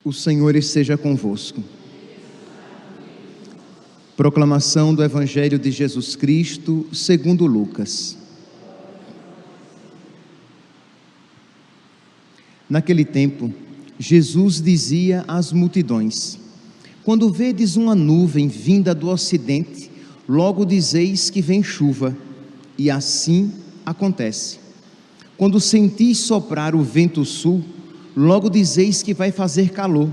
O Senhor esteja convosco. Proclamação do Evangelho de Jesus Cristo, segundo Lucas. Naquele tempo, Jesus dizia às multidões: quando vedes uma nuvem vinda do ocidente, logo dizeis que vem chuva, e assim acontece. Quando sentis soprar o vento sul, logo dizeis que vai fazer calor,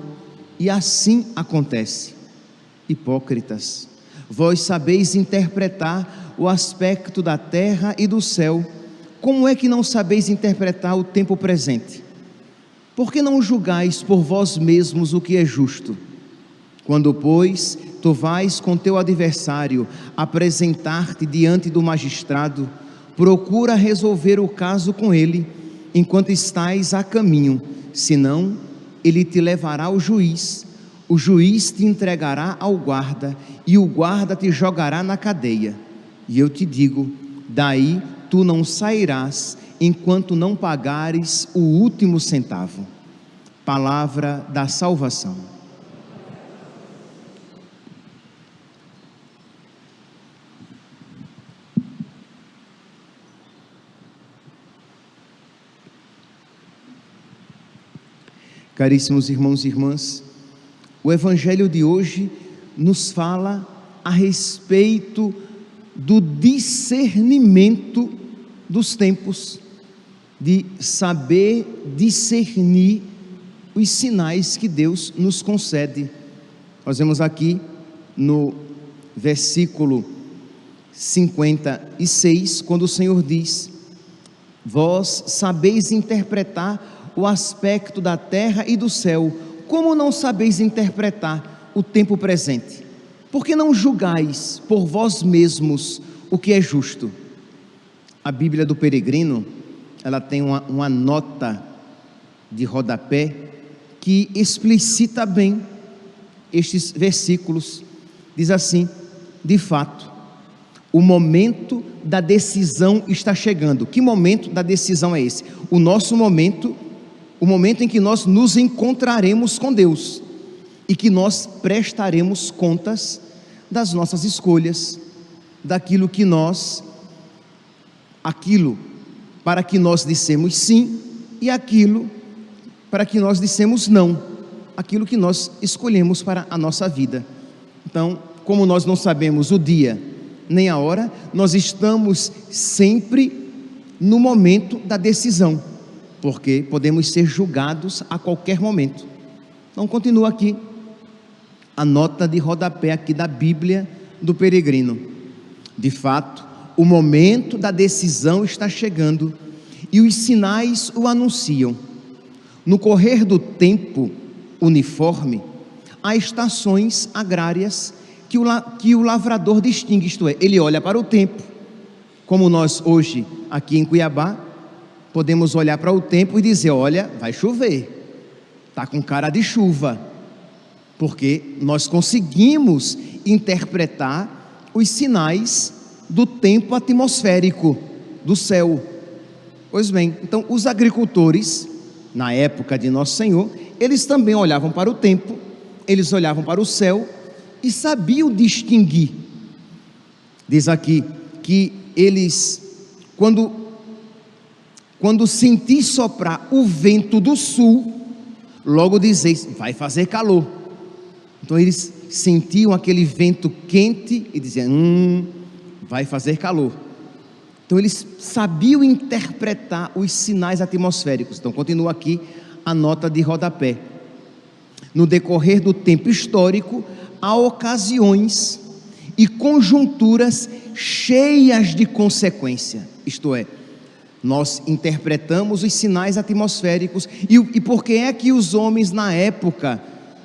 e assim acontece. Hipócritas, vós sabeis interpretar o aspecto da terra e do céu, como é que não sabeis interpretar o tempo presente? Por que não julgais por vós mesmos o que é justo? Quando, pois, tu vais com teu adversário apresentar-te diante do magistrado, procura resolver o caso com ele, enquanto estais a caminho, senão ele te levará ao juiz, o juiz te entregará ao guarda, e o guarda te jogará na cadeia. E eu te digo, daí tu não sairás, enquanto não pagares o último centavo. Palavra da salvação. Caríssimos irmãos e irmãs, o Evangelho de hoje nos fala a respeito do discernimento dos tempos, de saber discernir os sinais que Deus nos concede. Nós vemos aqui no versículo 56, quando o Senhor diz: vós sabeis interpretar o aspecto da terra e do céu, como não sabeis interpretar o tempo presente? Por que não julgais por vós mesmos o que é justo? A Bíblia do Peregrino, ela tem uma nota de rodapé que explicita bem estes versículos. Diz assim: de fato, o momento da decisão está chegando. Que momento da decisão é esse? O nosso momento, o momento em que nós nos encontraremos com Deus e que nós prestaremos contas das nossas escolhas, daquilo que aquilo para que nós dissemos sim e aquilo para que nós dissemos não, aquilo que nós escolhemos para a nossa vida. Então, como nós não sabemos o dia nem a hora, nós estamos sempre no momento da decisão, porque podemos ser julgados a qualquer momento. Então continua aqui a nota de rodapé aqui da Bíblia do Peregrino. De fato, o momento da decisão está chegando e os sinais o anunciam. No correr do tempo uniforme, há estações agrárias que o lavrador distingue, isto é, ele olha para o tempo, como nós hoje aqui em Cuiabá podemos olhar para o tempo e dizer: olha, vai chover, está com cara de chuva, porque nós conseguimos interpretar os sinais do tempo atmosférico, do céu. Pois bem, então os agricultores, na época de Nosso Senhor, eles também olhavam para o tempo, eles olhavam para o céu e sabiam distinguir. Diz aqui que eles, quando sentir soprar o vento do sul, logo dizeis, vai fazer calor. Então eles sentiam aquele vento quente e diziam, vai fazer calor. Então eles sabiam interpretar os sinais atmosféricos. Então continua aqui a nota de rodapé. No decorrer do tempo histórico, há ocasiões e conjunturas cheias de consequência, isto é, nós interpretamos os sinais atmosféricos. E por que é que os homens na época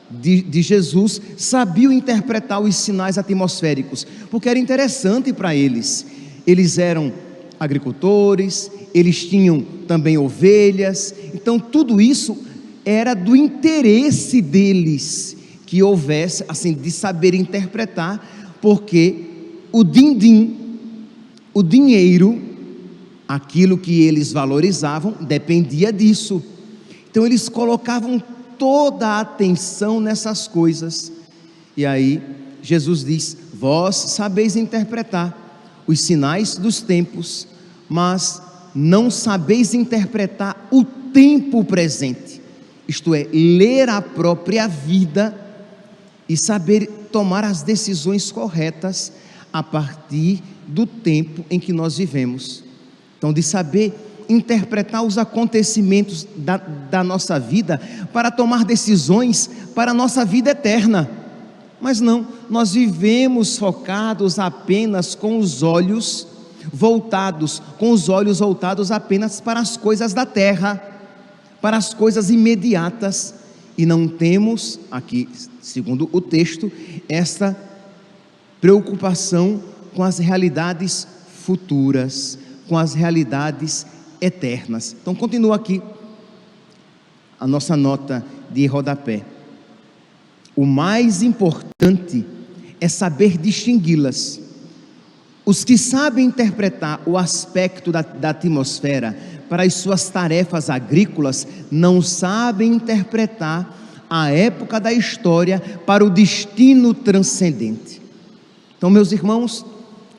de Jesus sabiam interpretar os sinais atmosféricos? Porque era interessante para eles. Eles eram agricultores, eles tinham também ovelhas, então tudo isso era do interesse deles que houvesse, assim, de saber interpretar, porque o din-din, o dinheiro, aquilo que eles valorizavam, dependia disso. Então eles colocavam toda a atenção nessas coisas. E aí Jesus diz: vós sabeis interpretar os sinais dos tempos, mas não sabeis interpretar o tempo presente, isto é, ler a própria vida e saber tomar as decisões corretas a partir do tempo em que nós vivemos. Então, de saber interpretar os acontecimentos da nossa vida para tomar decisões para a nossa vida eterna. Mas não, nós vivemos focados apenas com os olhos voltados apenas para as coisas da terra, para as coisas imediatas, e não temos aqui, segundo o texto, esta preocupação com as realidades futuras, com as realidades eternas. Então continua aqui a nossa nota de rodapé. O mais importante é saber distingui-las. Os que sabem interpretar o aspecto da atmosfera para as suas tarefas agrícolas não sabem interpretar a época da história para o destino transcendente. Então, meus irmãos,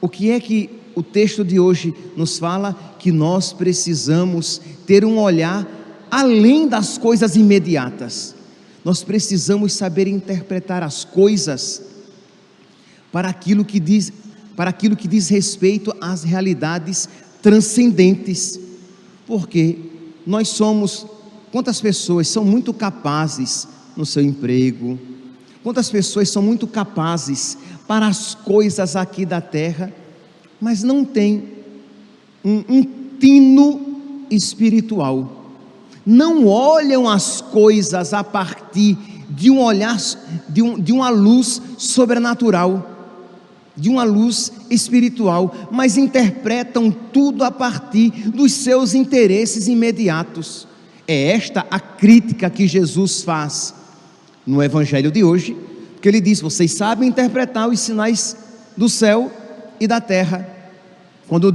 o que é que o texto de hoje nos fala? Que nós precisamos ter um olhar além das coisas imediatas. Nós precisamos saber interpretar as coisas para aquilo que diz respeito às realidades transcendentes. Porque nós somos, quantas pessoas são muito capazes no seu emprego, quantas pessoas são muito capazes para as coisas aqui da terra, mas não tem um tino espiritual, não olham as coisas a partir de um olhar, de uma luz sobrenatural, de uma luz espiritual, mas interpretam tudo a partir dos seus interesses imediatos. É esta a crítica que Jesus faz no evangelho de hoje, porque ele diz: vocês sabem interpretar os sinais do céu e da terra, quando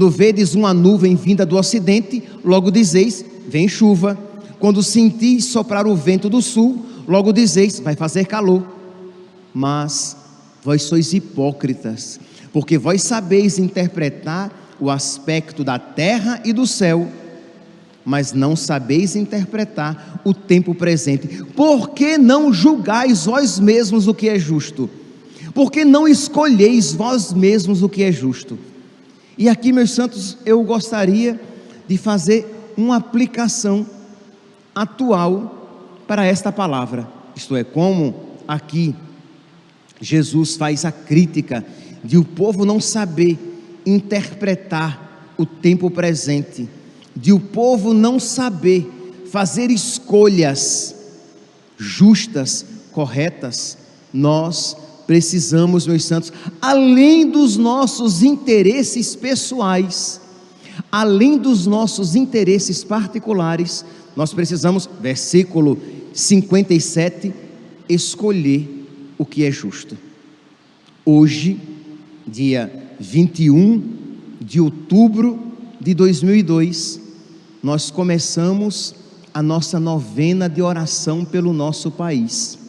vedes uma nuvem vinda do ocidente, logo dizeis: vem chuva. Quando sentis soprar o vento do sul, logo dizeis: vai fazer calor. Mas vós sois hipócritas, porque vós sabeis interpretar o aspecto da terra e do céu, mas não sabeis interpretar o tempo presente. Por que não julgais vós mesmos o que é justo? Por que não escolheis vós mesmos o que é justo? E aqui, meus santos, eu gostaria de fazer uma aplicação atual para esta palavra. Isto é, como aqui Jesus faz a crítica de o povo não saber interpretar o tempo presente, de o povo não saber fazer escolhas justas, corretas. Nós precisamos, meus santos, além dos nossos interesses pessoais, além dos nossos interesses particulares, nós precisamos, versículo 57, escolher o que é justo. Hoje, dia 21 de outubro de 2002, nós começamos a nossa novena de oração pelo nosso país.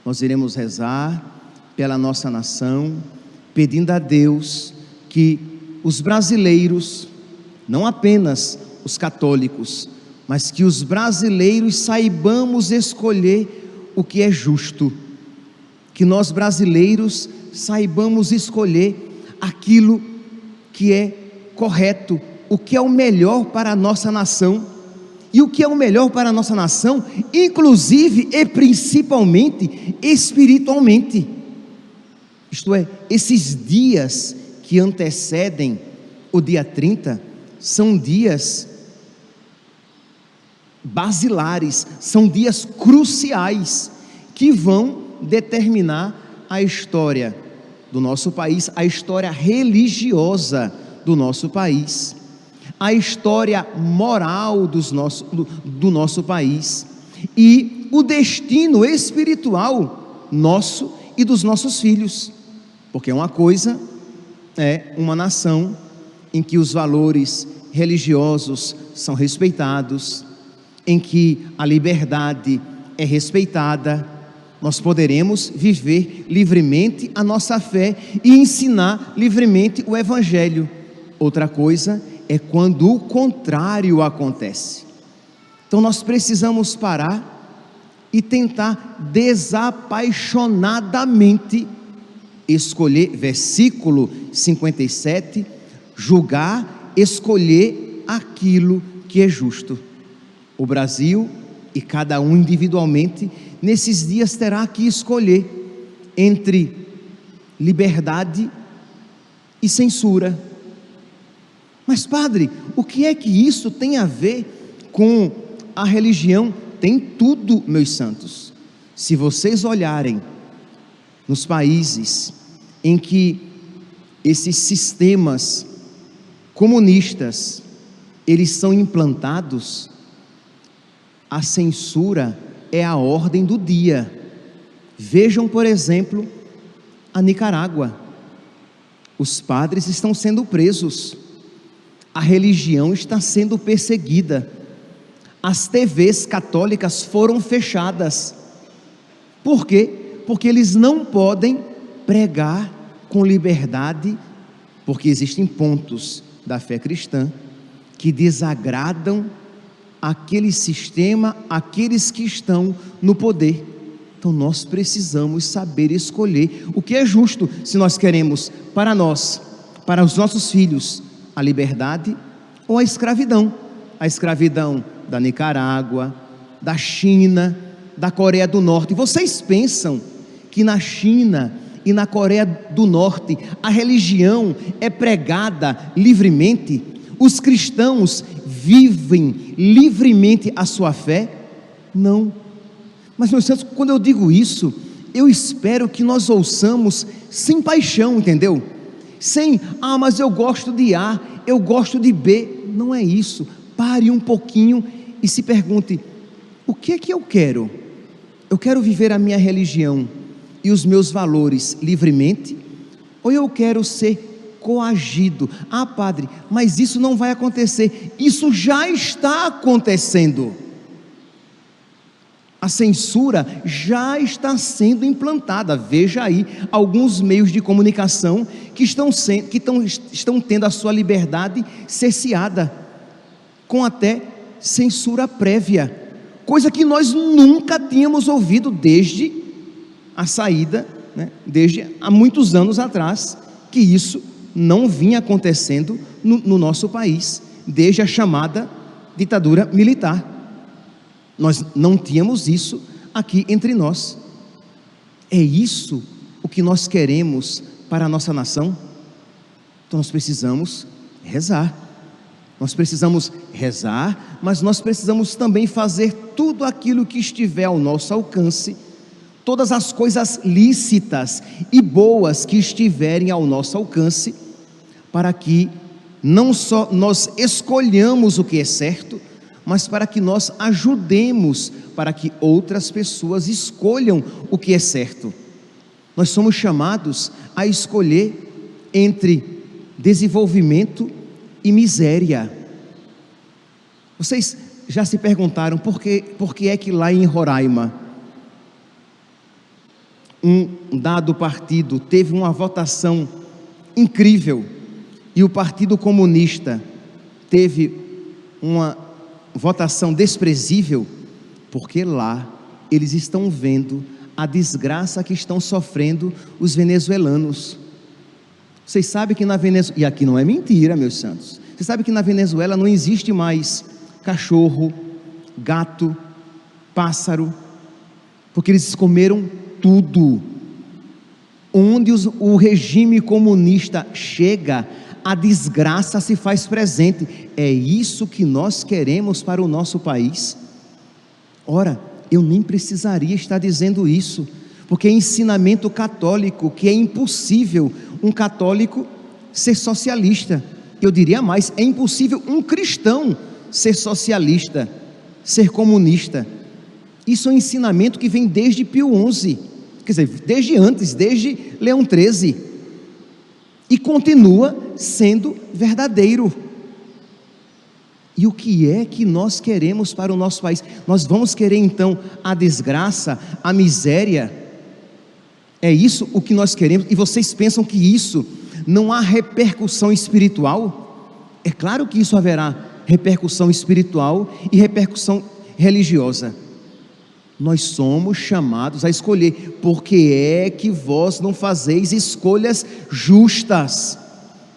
Nós iremos rezar pela nossa nação, pedindo a Deus que os brasileiros, não apenas os católicos, mas que os brasileiros saibamos escolher o que é justo, que nós brasileiros saibamos escolher aquilo que é correto, o que é o melhor para a nossa nação. E o que é o melhor para a nossa nação, inclusive e principalmente espiritualmente. Isto é, esses dias que antecedem o dia 30 são dias basilares, são dias cruciais que vão determinar a história do nosso país, a história religiosa do nosso país, a história moral do nosso país e o destino espiritual nosso e dos nossos filhos. Porque uma coisa é uma nação em que os valores religiosos são respeitados, em que a liberdade é respeitada, nós poderemos viver livremente a nossa fé e ensinar livremente o Evangelho. Outra coisa é quando o contrário acontece. Então nós precisamos parar e tentar desapaixonadamente escolher, versículo 57, julgar, escolher aquilo que é justo. O Brasil, e cada um individualmente, nesses dias terá que escolher entre liberdade e censura. Mas, padre, o que é que isso tem a ver com a religião? Tem tudo, meus santos. Se vocês olharem nos países em que esses sistemas comunistas eles são implantados, a censura é a ordem do dia. Vejam, por exemplo, a Nicarágua. Os padres estão sendo presos, a religião está sendo perseguida, as TVs católicas foram fechadas. Por quê? Porque eles não podem pregar com liberdade, porque existem pontos da fé cristã que desagradam aquele sistema, aqueles que estão no poder. Então nós precisamos saber escolher o que é justo, se nós queremos para nós, para os nossos filhos, a liberdade ou a escravidão da Nicarágua, da China, da Coreia do Norte. Vocês pensam que na China e na Coreia do Norte a religião é pregada livremente? Os cristãos vivem livremente a sua fé? Não. Mas, meus santos, quando eu digo isso, eu espero que nós ouçamos sem paixão, entendeu? Sem, mas eu gosto de A, eu gosto de B. Não é isso. Pare um pouquinho e se pergunte: o que é que eu quero? Eu quero viver a minha religião e os meus valores livremente? Ou eu quero ser coagido? Padre, mas isso não vai acontecer. Isso já está acontecendo. A censura já está sendo implantada. Veja aí alguns meios de comunicação que estão tendo a sua liberdade cerceada, com até censura prévia, coisa que nós nunca tínhamos ouvido desde a saída, desde há muitos anos atrás, que isso não vinha acontecendo no nosso país, desde a chamada ditadura militar. Nós não tínhamos isso aqui entre nós. É isso o que nós queremos para a nossa nação? Então nós precisamos rezar. Nós precisamos rezar, mas nós precisamos também fazer tudo aquilo que estiver ao nosso alcance, todas as coisas lícitas e boas que estiverem ao nosso alcance, para que não só nós escolhamos o que é certo, mas para que nós ajudemos para que outras pessoas escolham o que é certo. Nós somos chamados a escolher entre desenvolvimento e miséria. Vocês já se perguntaram por que é que lá em Roraima um dado partido teve uma votação incrível e o Partido Comunista teve uma votação desprezível? Porque lá eles estão vendo a desgraça que estão sofrendo os venezuelanos. Vocês sabem que na Venezuela, e aqui não é mentira, meus santos, vocês sabem que na Venezuela não existe mais cachorro, gato, pássaro, porque eles comeram tudo. Onde o regime comunista chega, a desgraça se faz presente. É isso que nós queremos para o nosso país? Ora, eu nem precisaria estar dizendo isso, porque é ensinamento católico que é impossível um católico ser socialista. Eu diria mais, é impossível um cristão ser socialista, ser comunista. Isso é um ensinamento que vem desde Pio XI, quer dizer, desde antes, desde Leão XIII, e continua sendo verdadeiro. E o que é que nós queremos para o nosso país? Nós vamos querer então a desgraça, a miséria? É isso o que nós queremos? E vocês pensam que isso não há repercussão espiritual? É claro que isso haverá repercussão espiritual e repercussão religiosa. Nós somos chamados a escolher. Porque é que vós não fazeis escolhas justas,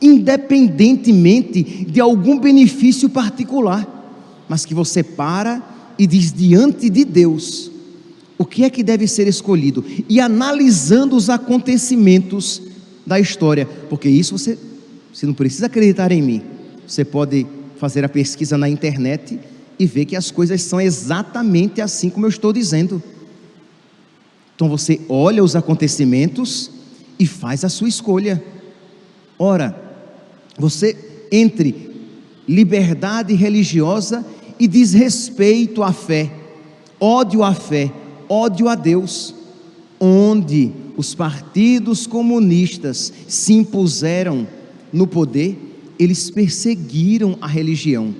independentemente de algum benefício particular, mas que você para e diz diante de Deus o que é que deve ser escolhido, e analisando os acontecimentos da história, porque isso você não precisa acreditar em mim, você pode fazer a pesquisa na internet e ver que as coisas são exatamente assim como eu estou dizendo. Então você olha os acontecimentos e faz a sua escolha. Ora, você entre liberdade religiosa e desrespeito à fé, ódio à fé, ódio a Deus, onde os partidos comunistas se impuseram no poder, eles perseguiram a religião.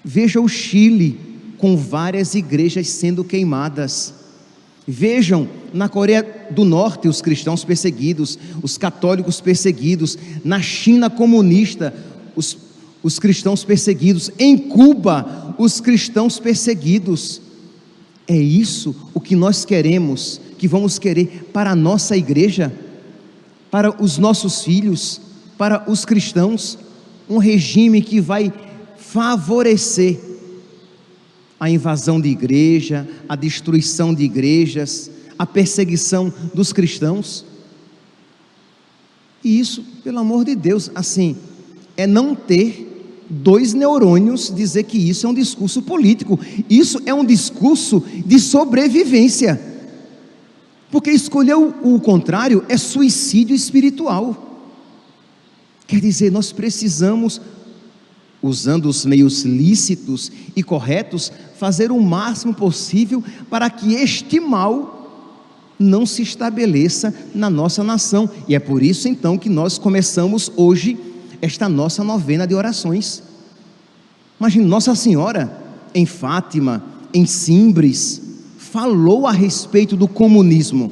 Veja o Chile, com várias igrejas sendo queimadas. Vejam na Coreia do Norte os cristãos perseguidos, os católicos perseguidos. Na China comunista, os cristãos perseguidos. Em Cuba, os cristãos perseguidos. É isso o que nós queremos, que vamos querer para a nossa igreja, para os nossos filhos, para os cristãos? Um regime que vai favorecer a invasão de igreja, a destruição de igrejas, a perseguição dos cristãos? E isso, pelo amor de Deus, assim, é não ter 2 neurônios dizer que isso é um discurso político. Isso é um discurso de sobrevivência, porque escolher o contrário é suicídio espiritual. Quer dizer, nós precisamos, usando os meios lícitos e corretos, fazer o máximo possível para que este mal não se estabeleça na nossa nação. E é por isso então que nós começamos hoje esta nossa novena de orações. Imagine, Nossa Senhora em Fátima, em Simbres, falou a respeito do comunismo,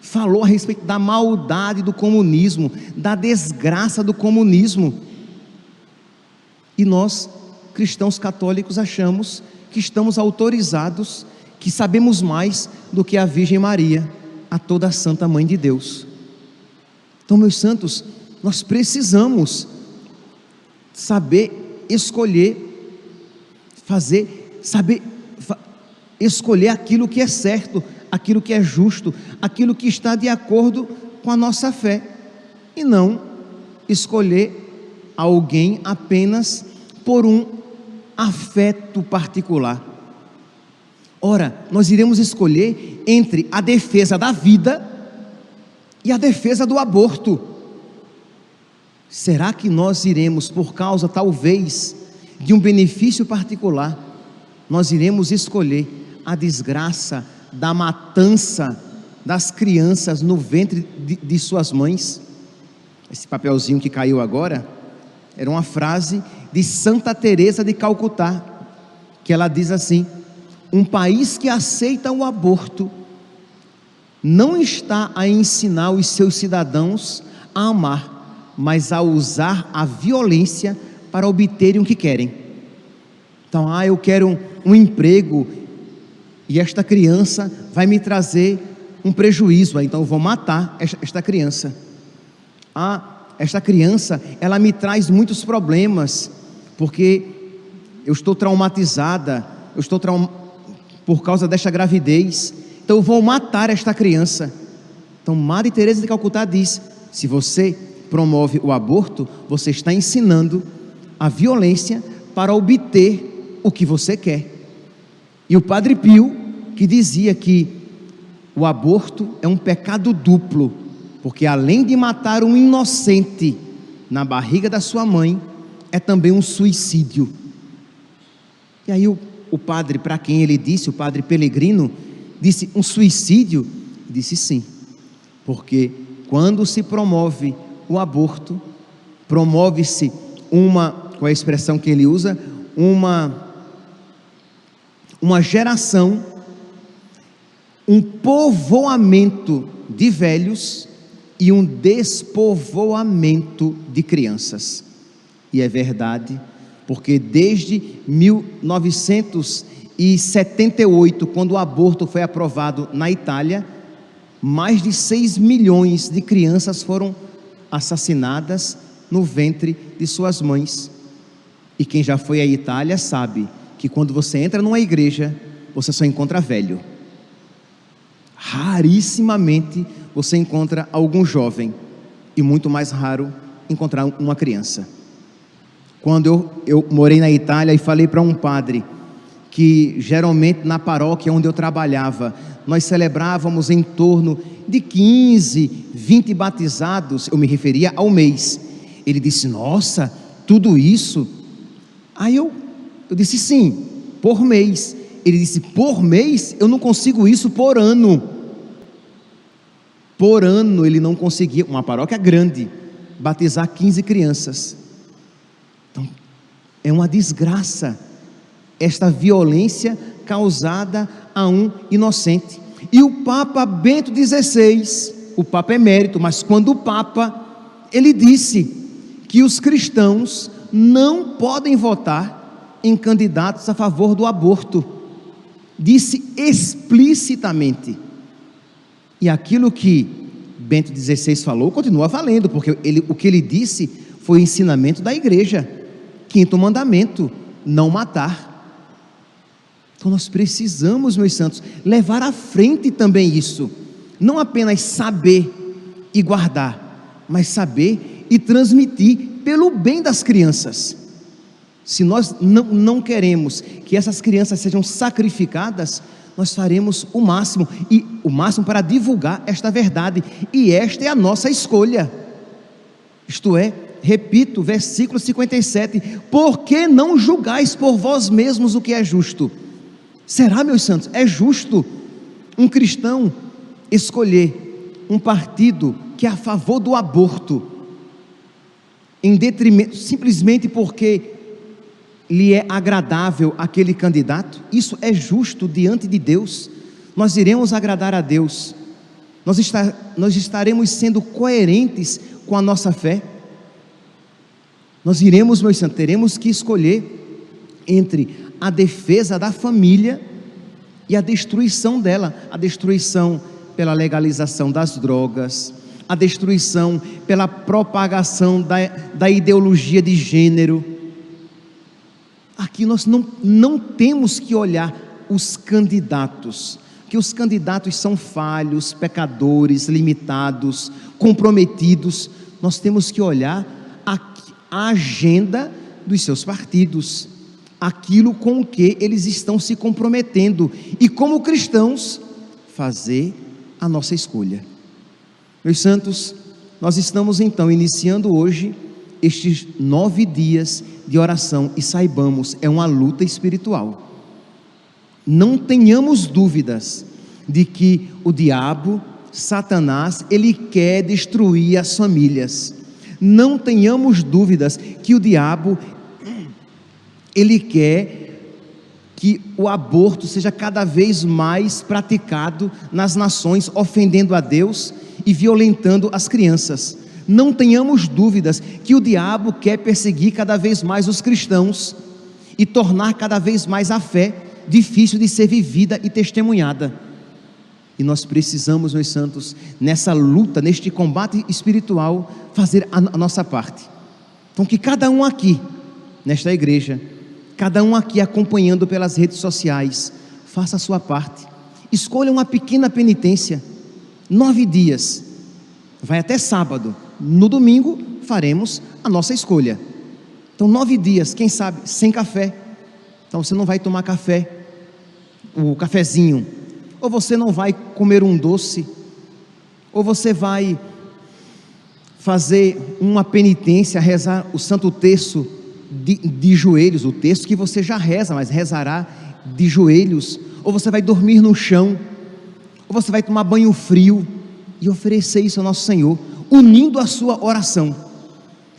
falou a respeito da maldade do comunismo, da desgraça do comunismo. E nós, cristãos católicos, achamos que estamos autorizados, que sabemos mais do que a Virgem Maria, a toda a Santa Mãe de Deus. Então, meus santos, nós precisamos saber escolher, escolher aquilo que é certo, aquilo que é justo, aquilo que está de acordo com a nossa fé, e não escolher alguém apenas por um afeto particular. Ora, nós iremos escolher entre a defesa da vida e a defesa do aborto. Será que nós iremos, por causa talvez de um benefício particular, nós iremos escolher a desgraça da matança das crianças no ventre de suas mães? Esse papelzinho que caiu agora era uma frase de Santa Teresa de Calcutá, que ela diz assim: um país que aceita o aborto não está a ensinar os seus cidadãos a amar, mas a usar a violência para obterem o que querem. Então, eu quero um emprego e esta criança vai me trazer um prejuízo, então eu vou matar esta criança. Esta criança, ela me traz muitos problemas, porque eu estou traumatizada, por causa desta gravidez, então eu vou matar esta criança. Então Madre Teresa de Calcutá diz: se você promove o aborto, você está ensinando a violência para obter o que você quer. E o Padre Pio, que dizia que o aborto é um pecado duplo, porque além de matar um inocente na barriga da sua mãe, é também um suicídio. E aí o padre, para quem ele disse, o padre Pelegrino, disse: um suicídio? Disse sim, porque quando se promove o aborto, promove-se qual é a expressão que ele usa? Uma geração, um povoamento de velhos e um despovoamento de crianças. E é verdade, porque desde 1978, quando o aborto foi aprovado na Itália, mais de 6 milhões de crianças foram assassinadas no ventre de suas mães. E quem já foi à Itália sabe que quando você entra numa igreja, você só encontra velho. Rarissimamente você encontra algum jovem, e muito mais raro encontrar uma criança. Quando eu morei na Itália e falei para um padre que geralmente na paróquia onde eu trabalhava, nós celebrávamos em torno de 15, 20 batizados, eu me referia ao mês. Ele disse: nossa, tudo isso? Aí eu disse: sim, por mês. Ele disse: por mês? Eu não consigo isso por ano. Por ano ele não conseguia, uma paróquia grande, batizar 15 crianças. Então, é uma desgraça esta violência causada a um inocente. E o Papa Bento XVI, o Papa emérito, mas quando o Papa, ele disse que os cristãos não podem votar em candidatos a favor do aborto. Disse explicitamente. E aquilo que Bento XVI falou continua valendo, porque o que ele disse foi o ensinamento da igreja. 5º mandamento: não matar. Então nós precisamos, meus santos, levar à frente também isso. Não apenas saber e guardar, mas saber e transmitir pelo bem das crianças. Se nós não queremos que essas crianças sejam sacrificadas, nós faremos o máximo para divulgar esta verdade, e esta é a nossa escolha. Isto é, repito, versículo 57, por que não julgais por vós mesmos o que é justo? Será, meus santos, é justo um cristão escolher um partido que é a favor do aborto, em detrimento, simplesmente porque lhe é agradável aquele candidato? Isso é justo diante de Deus? Nós iremos agradar a Deus? Nós estaremos sendo coerentes com a nossa fé? Nós iremos, meus santos, teremos que escolher entre a defesa da família e a destruição dela, a destruição pela legalização das drogas, a destruição pela propagação da ideologia de gênero. Aqui nós não temos que olhar os candidatos, que os candidatos são falhos, pecadores, limitados, comprometidos. Nós temos que olhar a agenda dos seus partidos, aquilo com o que eles estão se comprometendo, e como cristãos, fazer a nossa escolha. Meus santos, nós estamos então iniciando hoje estes 9 dias de oração, e saibamos, é uma luta espiritual. Não tenhamos dúvidas de que o diabo, Satanás, ele quer destruir as famílias. Não tenhamos dúvidas que o diabo, ele quer que o aborto seja cada vez mais praticado nas nações, ofendendo a Deus e violentando as crianças. Não tenhamos dúvidas que o diabo quer perseguir cada vez mais os cristãos e tornar cada vez mais a fé difícil de ser vivida e testemunhada. E nós precisamos, meus santos, nessa luta, neste combate espiritual, fazer a nossa parte. Então, que cada um aqui, nesta igreja, cada um aqui acompanhando pelas redes sociais, faça a sua parte. Escolha uma pequena penitência, 9 dias, vai até sábado. No domingo faremos a nossa escolha. Então 9 dias, quem sabe, sem café. Então você não vai tomar café, o cafezinho, ou você não vai comer um doce, ou você vai fazer uma penitência, rezar o Santo Terço de joelhos, o texto que você já reza, mas rezará de joelhos, ou você vai dormir no chão, ou você vai tomar banho frio e oferecer isso ao nosso Senhor, unindo a sua oração.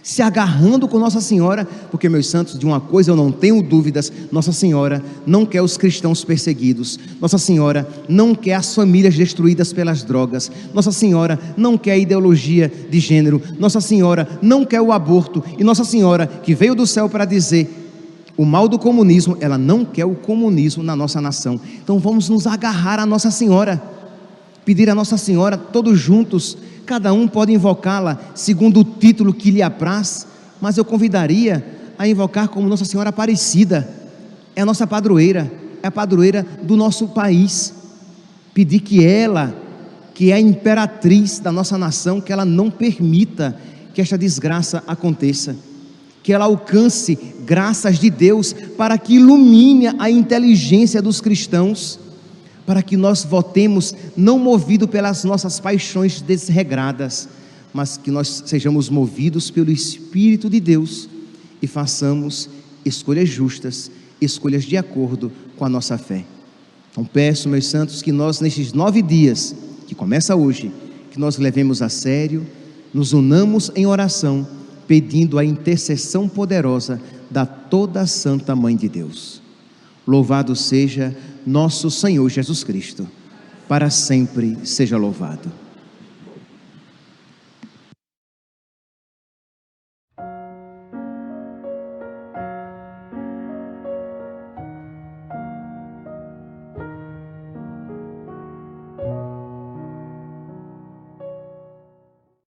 se agarrando com Nossa Senhora, porque, meus santos, de uma coisa eu não tenho dúvidas: Nossa Senhora não quer os cristãos perseguidos, Nossa Senhora não quer as famílias destruídas pelas drogas, Nossa Senhora não quer a ideologia de gênero, Nossa Senhora não quer o aborto, e Nossa Senhora, que veio do céu para dizer o mal do comunismo, ela não quer o comunismo na nossa nação. Então vamos nos agarrar a Nossa Senhora, pedir a Nossa Senhora todos juntos. Cada um pode invocá-la segundo o título que lhe apraz, mas eu convidaria a invocar como Nossa Senhora Aparecida. É a nossa padroeira, é a padroeira do nosso país. Pedir que ela, que é a imperatriz da nossa nação, que ela não permita que esta desgraça aconteça, que ela alcance graças de Deus para que ilumine a inteligência dos cristãos, para que nós votemos não movido pelas nossas paixões desregradas, mas que nós sejamos movidos pelo Espírito de Deus e façamos escolhas justas, escolhas de acordo com a nossa fé. Então peço, meus santos, que nós nestes 9 dias, que começa hoje, que nós levemos a sério, nos unamos em oração, pedindo a intercessão poderosa da toda Santa Mãe de Deus. Louvado seja nosso Senhor Jesus Cristo, para sempre seja louvado.